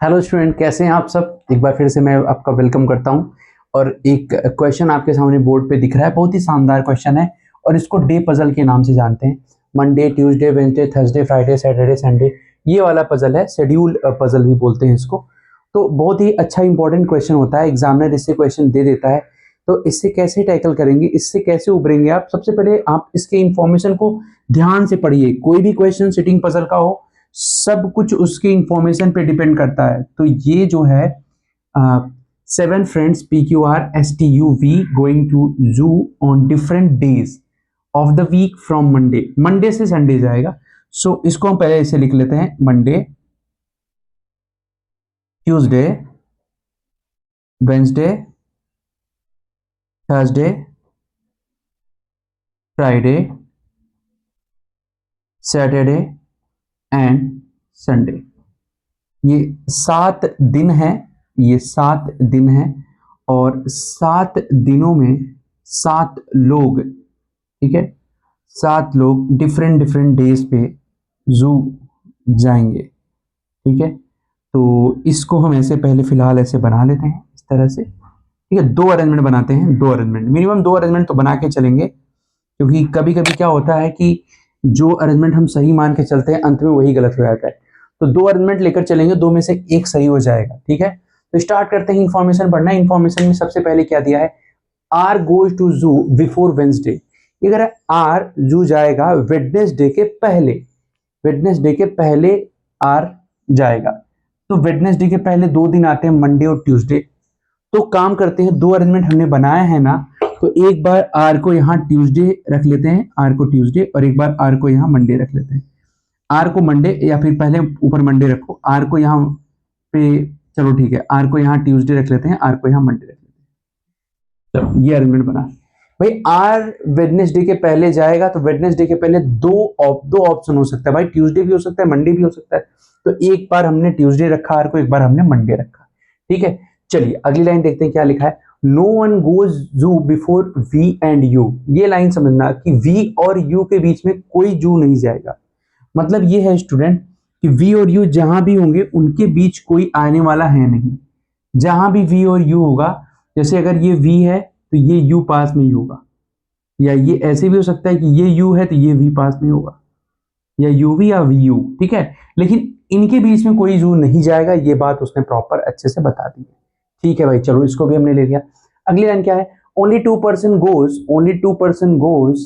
Hello student, कैसे हैं आप सब। एक बार फिर से मैं आपका वेलकम करता हूं। और एक क्वेश्चन आपके सामने बोर्ड पे दिख रहा है, बहुत ही शानदार क्वेश्चन है और इसको डे पजल के नाम से जानते हैं। Monday, Tuesday, Wednesday, Thursday, Friday, Saturday, Sunday, ये वाला पजल है, शेड्यूल पजल भी बोलते हैं इसको। तो बहुत ही अच्छा इंपॉर्टेंट क्वेश्चन होता है, एग्जामिनर इससे क्वेश्चन दे देता है। तो इससे कैसे टैकल करेंगे, इससे कैसे उभरेंगे आप। सबसे पहले आप इसके इंफॉर्मेशन को ध्यान से पढ़िए। कोई भी क्वेश्चन सिटिंग पजल का हो, सब कुछ उसके इंफॉर्मेशन पे डिपेंड करता है। तो ये जो है 7 friends PQRSTUV going to zoo on different days of the week from Monday. Monday से संडे जाएगा। सो इसको हम पहले ऐसे लिख लेते हैं, Monday, Tuesday, Wednesday, Thursday, Friday, Saturday and Sunday. ये 7 दिन है, ये 7 दिन है और 7 दिनों में 7 लोग, ठीक है, 7 लोग डिफरेंट डिफरेंट डेज पे जू जाएंगे। ठीक है, तो इसको हम ऐसे पहले फिलहाल ऐसे बना लेते हैं इस तरह से। ठीक है, 2 अरेंजमेंट बनाते हैं, 2 अरेंजमेंट, मिनिमम 2 अरेंजमेंट तो बना के चलेंगे, क्योंकि कभी कभी क्या होता है कि जो अरेंजमेंट हम सही मान के चलते हैं अंत में वही गलत हो जाता है। तो 2 अरेंजमेंट लेकर चलेंगे, 2 में से एक सही हो जाएगा। ठीक है, तो स्टार्ट करते हैं इंफॉर्मेशन पढ़ना। इंफॉर्मेशन में सबसे पहले क्या दिया है, are goes to zoo before Wednesday. अगर आर जू जाएगा वेडनेसडे के पहले, वेडनेसडे के पहले आर जाएगा। तो वेडनेसडे के पहले 2 दिन आते हैं, मंडे और ट्यूसडे। तो काम करते हैं, 2 अरेंजमेंट हमने बनाया है ना, तो एक बार आर को यहाँ ट्यूसडे रख लेते हैं, आर को ट्यूसडे, और एक बार आर को यहाँ मंडे रख लेते हैं। आर को मंडे, या फिर पहले ऊपर मंडे रखो, आर को यहाँ पे, चलो ठीक है, आर को यहाँ ट्यूसडे रख लेते हैं, आर को यहाँ मंडे रख लेते हैं। चलो ये अरेंजमेंट बना। भाई आर वेडनेसडे के पहले जाएगा, तो वेडनेसडे के पहले दो ऑप्शन हो सकता है भाई, ट्यूसडे भी हो सकता है, मंडे भी हो सकता है। तो एक बार हमने ट्यूसडे रखा आर को, एक बार हमने मंडे रखा। ठीक है, चलिए अगली लाइन देखते हैं क्या लिखा है। No one goes zoo before V and you. ये लाइन समझना कि वी और यू के बीच में कोई जू नहीं जाएगा। मतलब ये है स्टूडेंट कि वी और यू जहां भी होंगे उनके बीच कोई आने वाला है नहीं। जहां भी वी और यू होगा, जैसे अगर ये वी है तो ये यू पास में ही होगा, या ये ऐसे भी हो सकता है कि ये यू है तो ये वी पास में होगा, या यू वी या वी यू। ठीक है, लेकिन इनके बीच में कोई जू नहीं जाएगा, ये बात उसने प्रॉपर अच्छे से बता दी है। ठीक है भाई, चलो इसको भी हमने ले लिया। अगली लाइन क्या है, only 2 person goes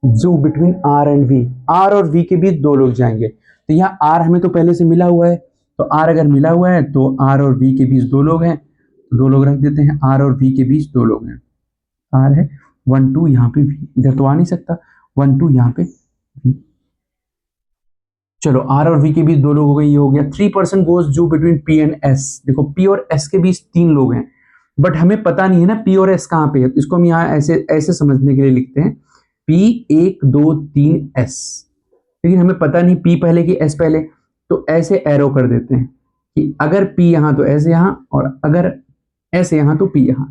zoo between R and V. R और वी के बीच 2 लोग जाएंगे। तो यहाँ आर हमें तो पहले से मिला हुआ है, तो आर अगर मिला हुआ है तो आर और वी के बीच 2 लोग हैं, तो 2 लोग रख देते हैं। आर और वी के बीच 2 लोग हैं, आर है 1 2, यहाँ पे वी, इधर तो आ नहीं सकता, 1 2 यहाँ पे वी। चलो आर और वी के बीच 2 लोग हो गए, ये हो गया। 3 person goes zoo between P and S. देखो पी और एस के बीच 3 लोग हैं, बट हमें पता नहीं है ना पी और एस कहाँ पे है, तो इसको हम यहाँ ऐसे ऐसे समझने के लिए लिखते हैं, पी 1 2 3 एस। लेकिन हमें पता नहीं पी पहले कि एस पहले, तो ऐसे एरो कर देते हैं कि अगर पी यहाँ तो एस यहाँ, और अगर एस यहाँ तो पी यहाँ।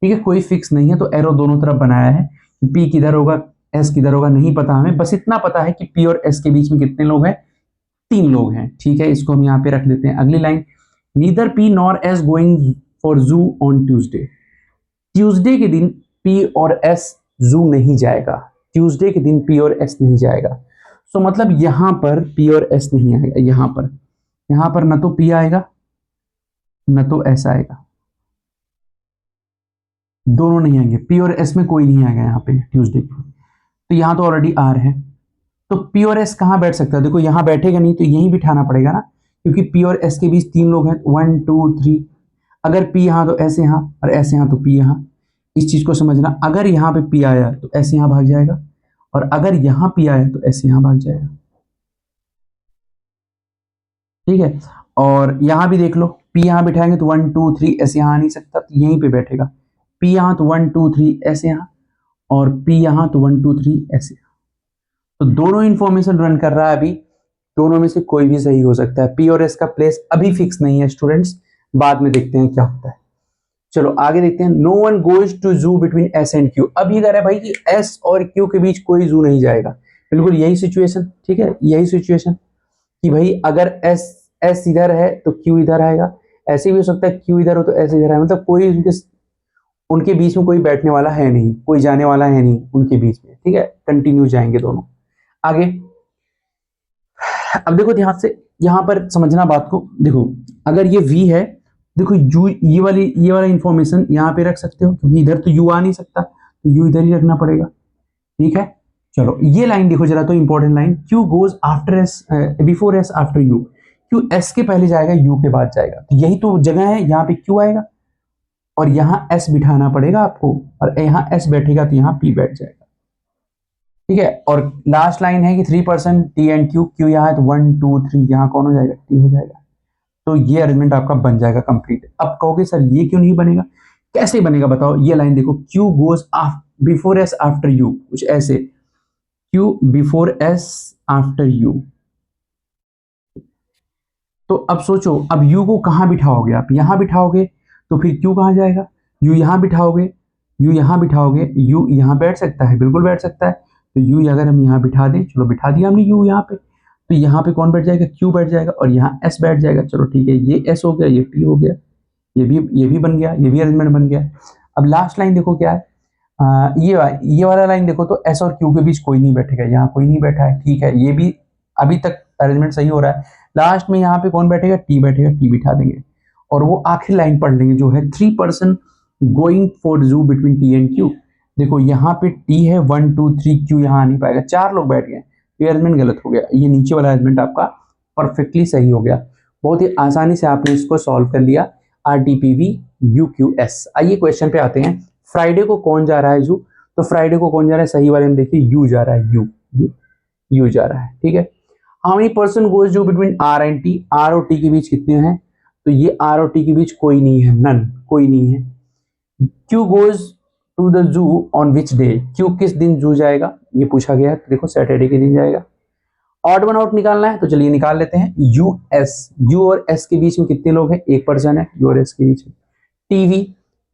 ठीक है, कोई फिक्स नहीं है, तो एरो दोनों तरफ बनाया है कि पी किधर होगा, एस किधर होगा नहीं पता हमें, बस इतना पता है कि पी और एस के बीच में कितने लोग हैं, 3 लोग हैं। ठीक है, इसको हम यहाँ पे रख देते हैं। अगली line, neither P nor S going for जू ऑन ट्यूसडे। ट्यूसडे के दिन पी और एस जू नहीं जाएगा, ट्यूसडे के दिन पी और एस नहीं जाएगा। सो मतलब यहां पर पी और एस नहीं आएगा, यहां पर न तो पी आएगा न तो एस आएगा, दोनों नहीं आएंगे। पी और एस में कोई नहीं आएगा यहाँ पे ट्यूसडे को। तो यहाँ तो ऑलरेडी आर है, तो पी और एस कहाँ बैठ सकता है, देखो यहाँ बैठेगा नहीं, तो यहीं बिठाना पड़ेगा ना, क्योंकि पी और एस के बीच 3 लोग हैं, 1 2 3। अगर पी यहाँ तो ऐसे यहाँ, और ऐसे यहाँ तो पी यहाँ। इस चीज को समझना, अगर यहाँ पे पी आया तो ऐसे यहाँ भाग जाएगा, और अगर यहाँ पी आया तो ऐसे यहाँ भाग जाएगा। ठीक है, और यहाँ भी देख लो, पी यहाँ बिठाएंगे तो 1 2 3 ऐसे यहाँ आ नहीं सकता, तो यहीं पे बैठेगा। पी यहाँ तो 1 2 3 ऐसे यहाँ, और पी यहाँ तो 1 2 3 ऐसे। तो दोनों इंफॉर्मेशन रन कर रहा है अभी, दोनों में से कोई भी सही हो सकता है। पी और एस का प्लेस अभी फिक्स नहीं है स्टूडेंट्स, बाद में देखते हैं क्या होता है। चलो आगे देखते हैं, नो वन गोज टू जू बिटवीन एस एंड क्यू। अब ये कह रहा है भाई कि एस और क्यू के बीच कोई जू नहीं जाएगा। बिल्कुल यही सिचुएशन, ठीक है, यही सिचुएशन कि भाई अगर एस एस इधर है तो क्यू इधर आएगा, ऐसे भी हो सकता है क्यू इधर हो तो एस इधर आएगा, मतलब कोई उनके बीच में कोई बैठने वाला है नहीं, कोई जाने वाला है नहीं उनके बीच में, ठीक है, कंटिन्यू जाएंगे दोनों आगे। अब देखो ध्यान से यहां पर समझना बात को, देखो अगर ये v है, देखो u ये वाला इंफॉर्मेशन यहाँ पे रख सकते हो क्योंकि इधर तो u आ नहीं सकता, तो u इधर ही रखना पड़ेगा, ठीक है। चलो ये लाइन देखो जरा, तो important line, q goes after S before S after u, q s के पहले जाएगा u के बाद जाएगा, तो यही तो जगह है, यहाँ पे q आएगा और यहाँ s बिठाना पड़ेगा आपको, और यहाँ s बैठेगा तो यहाँ p बैठ जाएगा, ठीक है। और लास्ट लाइन है कि 3% टी एंड क्यू, क्यू यहाँ है तो 1 2 3 यहाँ कौन हो जाएगा, टी हो जाएगा, तो ये अरेंजमेंट आपका बन जाएगा कंप्लीट। अब कहोगे सर ये क्यों नहीं बनेगा, कैसे बनेगा बताओ, ये लाइन देखो, Q goes before S after you, कुछ ऐसे, Q before S after you, तो अब सोचो, अब यू को कहां बिठाओगे, आप यहां बिठाओगे तो फिर क्यू कहां जाएगा, यू यहां बिठाओगे, यू यहां बिठाओगे, यू यहां बैठ सकता है, बिल्कुल बैठ सकता है, तो यू अगर हम यहां बिठा दें, चलो बिठा दिया हमने यू यहां पे, तो यहाँ पे कौन बैठ जाएगा, क्यू बैठ जाएगा, और यहाँ एस बैठ जाएगा, चलो ठीक है, ये एस हो गया, ये टी हो गया, ये भी बन गया, ये भी अरेंजमेंट बन गया। अब लास्ट लाइन देखो क्या है, ये वाला लाइन देखो, तो एस और क्यू के बीच कोई नहीं बैठेगा, यहाँ कोई नहीं बैठा है, ठीक है, ये भी अभी तक अरेंजमेंट सही हो रहा है। लास्ट में यहाँ पे कौन बैठेगा, टी बैठेगा, टी बिठा देंगे, और वो आखिरी लाइन पढ़ लेंगे जो है 3% गोइंग फॉर जू बिटवीन टी एंड क्यू, देखो यहाँ पे टी है 1 2 3, क्यू यहाँ आ नहीं पाएगा, 4 लोग बैठ गए, ये अरेंजमेंट गलत हो गया, ये नीचे वाला अरेंजमेंट आपका परफेक्टली सही हो गया, बहुत ही आसानी से आपने इसको सॉल्व कर लिया, RTPV UQS। आइए क्वेश्चन पे आते हैं, फ्राइडे को कौन जा रहा है जू, तो फ्राइडे को कौन जा रहा है, सही वाले में देखिए यू जा रहा है, यू जा रहा है, ठीक है। How many person goes zoo between R and T, R और T के बीच कितने हैं, तो ये R और T के बीच कोई नहीं है, नन, कोई नहीं है। Q goes to the zoo on which day, Q किस दिन जू जाएगा, ये पूछा गया है, तो देखो सैटरडे के दिन जाएगा। ऑड वन आउट निकालना है, तो चलिए निकाल लेते हैं, यू और एस के बीच में कितने लोग हैं, एक पर्सन है, यू और एस के बीच में।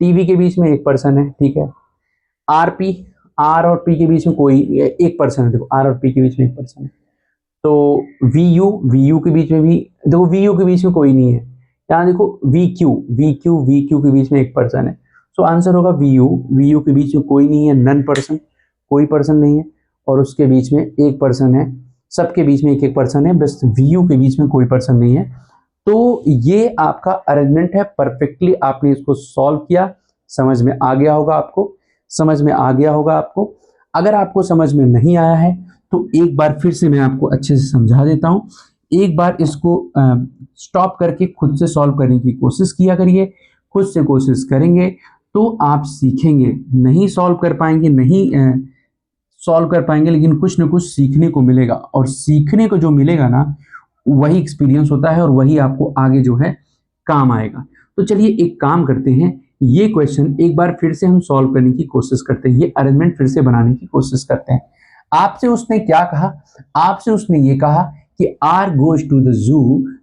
टीवी के बीच में एक पर्सन है, ठीक है। आरपी, आर और पी के बीच में कोई एक पर्सन है, देखो आर और पी के बीच में एक पर्सन है। तो वी यू के बीच में भी, देखो वी यू के बीच में कोई नहीं है, यहाँ देखो वी क्यू के बीच में एक पर्सन है, सो आंसर होगा वी यू के बीच में कोई नहीं है, नन पर्सन, कोई पर्सन नहीं है, और उसके बीच में एक पर्सन है, सबके बीच में एक एक पर्सन है, बस वी यू के बीच में कोई पर्सन नहीं है। तो ये आपका अरेंजमेंट है, परफेक्टली आपने इसको सॉल्व किया, समझ में आ गया होगा आपको, समझ में आ गया होगा आपको। अगर आपको समझ में नहीं आया है तो एक बार फिर से मैं आपको अच्छे से समझा देता हूं, एक बार इसको स्टॉप करके खुद से सॉल्व करने की कोशिश किया करिए, खुद से कोशिश करेंगे तो आप सीखेंगे, नहीं सॉल्व कर पाएंगे, नहीं सॉल्व कर पाएंगे, लेकिन कुछ ना कुछ सीखने को मिलेगा, और सीखने को जो मिलेगा ना वही एक्सपीरियंस होता है, और वही आपको आगे जो है काम आएगा। तो चलिए एक काम करते हैं, ये क्वेश्चन एक बार फिर से हम सॉल्व करने की कोशिश करते हैं, ये अरेंजमेंट फिर से बनाने की कोशिश करते हैं। आपसे उसने क्या कहा, आपसे उसने ये कहा कि R goes to the zoo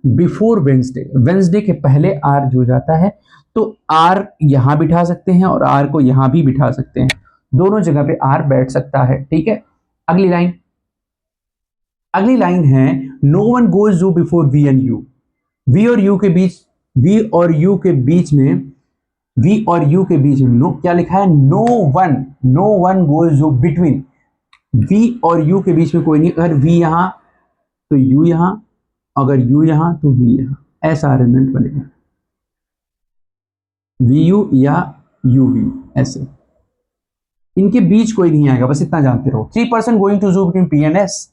before Wednesday, Wednesday के पहले आर जो जाता है, तो आर यहां बिठा सकते हैं और आर को यहां भी बिठा सकते हैं, दोनों जगह पे आर बैठ सकता है, ठीक है। अगली लाइन, अगली लाइन है, no one goes zoo before V and U, V और यू के बीच, वी और यू के बीच में, वी और यू के बीच में नो क्या लिखा है, no one goes zoo between, we और यू के बीच में कोई नहीं, अगर वी यहां तो यू यहां, अगर यू यहां तो वी यहां, ऐसा अरेंजमेंट बनेगा, वी यू या यू वी, ऐसे इनके बीच कोई नहीं आएगा, बस इतना जानते रहो। 3% गोइंग टू जू बिटवीन पी एंड एस,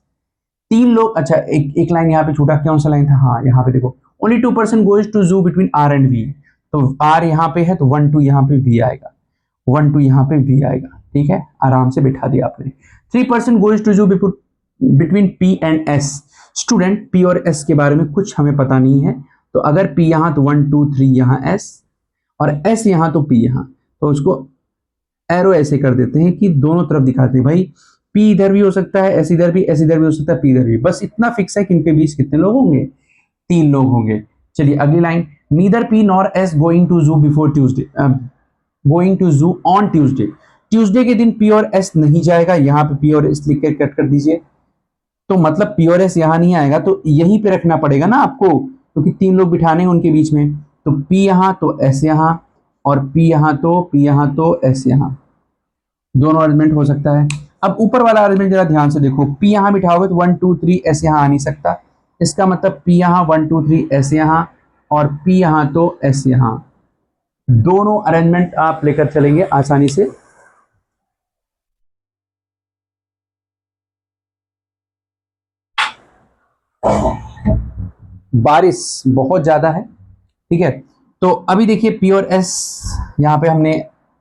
3 लोग, अच्छा एक लाइन यहाँ पे छूटा, कौन सा लाइन था, हाँ यहाँ पे देखो, ओनली 2% गोइंग टू जू बिटवीन आर एंड वी, तो आर यहाँ पे है तो 1 2 यहाँ पे वी आएगा, 1 2 यहाँ पे वी आएगा, ठीक है, आराम से बिठा दिया आपने। 3% गोइंग टू जू between P and S, student P और एस के बारे में कुछ हमें पता नहीं है, तो अगर पी यहाँ तो 1 2 3 यहाँ एस, और एस यहाँ तो पी यहाँ, तो उसको एरो ऐसे कर देते हैं कि दोनों तरफ दिखाते हैं, भाई पी इधर भी हो सकता है, एस इधर भी, एस इधर भी हो सकता है, पी इधर भी, बस इतना फिक्स है कि इनके बीच कितने लोग होंगे, 3 लोग होंगे। चलिए अगली line, neither P nor S going to zoo before Tuesday, going to zoo on Tuesday, Tuesday के दिन पी और एस नहीं जाएगा, यहाँ पे पी और एस लिख कर कट कर दीजिए, तो मतलब पी और एस यहाँ नहीं आएगा, तो यहीं पे रखना पड़ेगा ना आपको, क्योंकि 3 लोग बिठाने हैं उनके बीच में, तो P यहाँ तो S यहाँ, और P यहाँ तो P यहाँ तो S यहाँ, दोनों अरेंजमेंट हो सकता है। अब ऊपर वाला अरेंजमेंट जरा ध्यान से देखो, P यहाँ बिठाओगे तो 1 2 3 S यहाँ आ नहीं सकता, इसका मतलब P यहाँ 1 2 3 S यहाँ, और P यहाँ तो S यहाँ, दोनों अरेंजमेंट आप लेकर चलेंगे आसानी से। बारिश बहुत ज्यादा है, ठीक है, तो अभी देखिए P और S यहाँ पे हमने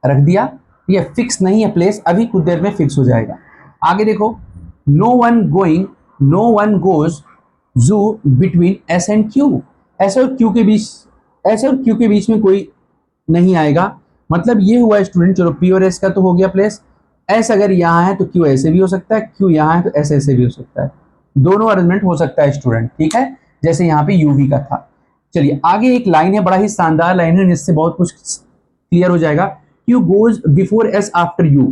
रख दिया, ये फिक्स नहीं है प्लेस, अभी कुछ देर में फिक्स हो जाएगा। आगे देखो, no one going, no one goes zoo between S and Q, S और Q के बीच, S और Q के बीच में कोई नहीं आएगा, मतलब ये हुआ स्टूडेंट, चलो P और S का तो हो गया प्लेस, S अगर यहाँ है तो Q ऐसे भी हो सकता है, Q यहाँ है तो S ऐसे भी हो सकता है, दोनों अरेंजमेंट हो सकता है स्टूडेंट, ठीक है, जैसे यहाँ पे UV का था। चलिए आगे एक लाइन है, बड़ा ही शानदार लाइन है, जिससे बहुत कुछ क्लियर हो जाएगा। Q goes before S after U,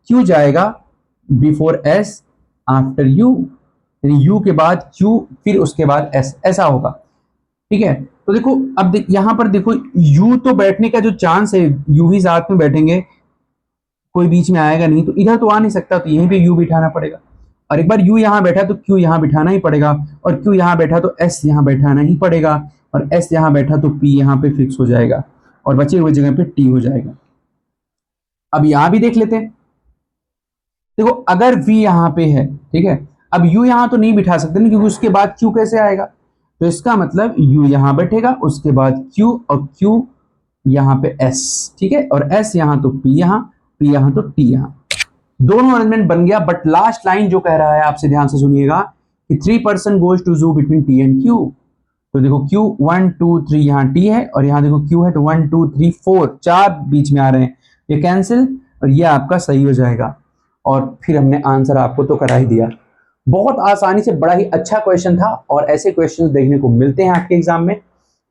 Q जाएगा बिफोर S आफ्टर U, यानी U के बाद Q फिर उसके बाद S, ऐसा होगा, ठीक है। तो देखो अब यहां पर देखो, U तो बैठने का जो चांस है, U ही साथ में बैठेंगे, कोई बीच में आएगा नहीं, तो इधर तो आ नहीं सकता, तो यहीं पे U बिठाना पड़ेगा, और एक बार U यहाँ बैठा तो Q यहाँ बिठाना ही पड़ेगा, और Q यहाँ बैठा तो S यहाँ बैठाना ही पड़ेगा, और S यहाँ बैठा तो P यहाँ पे फिक्स हो जाएगा, और बचे हुए जगह पे T हो जाएगा। अब यहाँ भी देख लेते हैं, देखो अगर V यहाँ पे है, ठीक है, अब U यहाँ तो नहीं बिठा सकते ना, क्योंकि उसके बाद Q कैसे आएगा, तो इसका मतलब U यहाँ बैठेगा, उसके बाद Q, और Q यहाँ पे S, ठीक है, और S यहाँ तो P यहाँ, P यहाँ तो T यहाँ, दोनों अरेंजमेंट बन गया। बट लास्ट लाइन जो कह रहा है, आपसे ध्यान से सुनिएगा, कि 3 पर्सन गोज टू जू बिटवीन T एंड Q, तो देखो Q 1 2 3 यहाँ T है, और यहाँ देखो Q है, तो 1 2 3 4 4 बीच में आ रहे हैं, ये कैंसिल, और ये आपका सही हो जाएगा, और फिर हमने आंसर आपको तो करा ही दिया। बहुत आसानी से, बड़ा ही अच्छा क्वेश्चन था, और ऐसे क्वेश्चन देखने को मिलते हैं आपके एग्जाम में,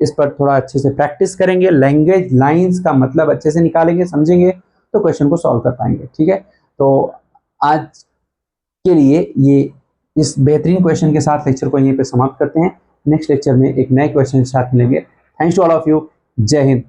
इस पर थोड़ा अच्छे से प्रैक्टिस करेंगे, लैंग्वेज लाइंस का मतलब अच्छे से निकालेंगे, समझेंगे, तो क्वेश्चन को सॉल्व कर पाएंगे, ठीक है। तो आज के लिए ये इस बेहतरीन क्वेश्चन के साथ लेक्चर को यहीं पे समाप्त करते हैं। नेक्स्ट लेक्चर में एक नए क्वेश्चन के साथ मिलेंगे। Thanks to all of you. जय हिंद।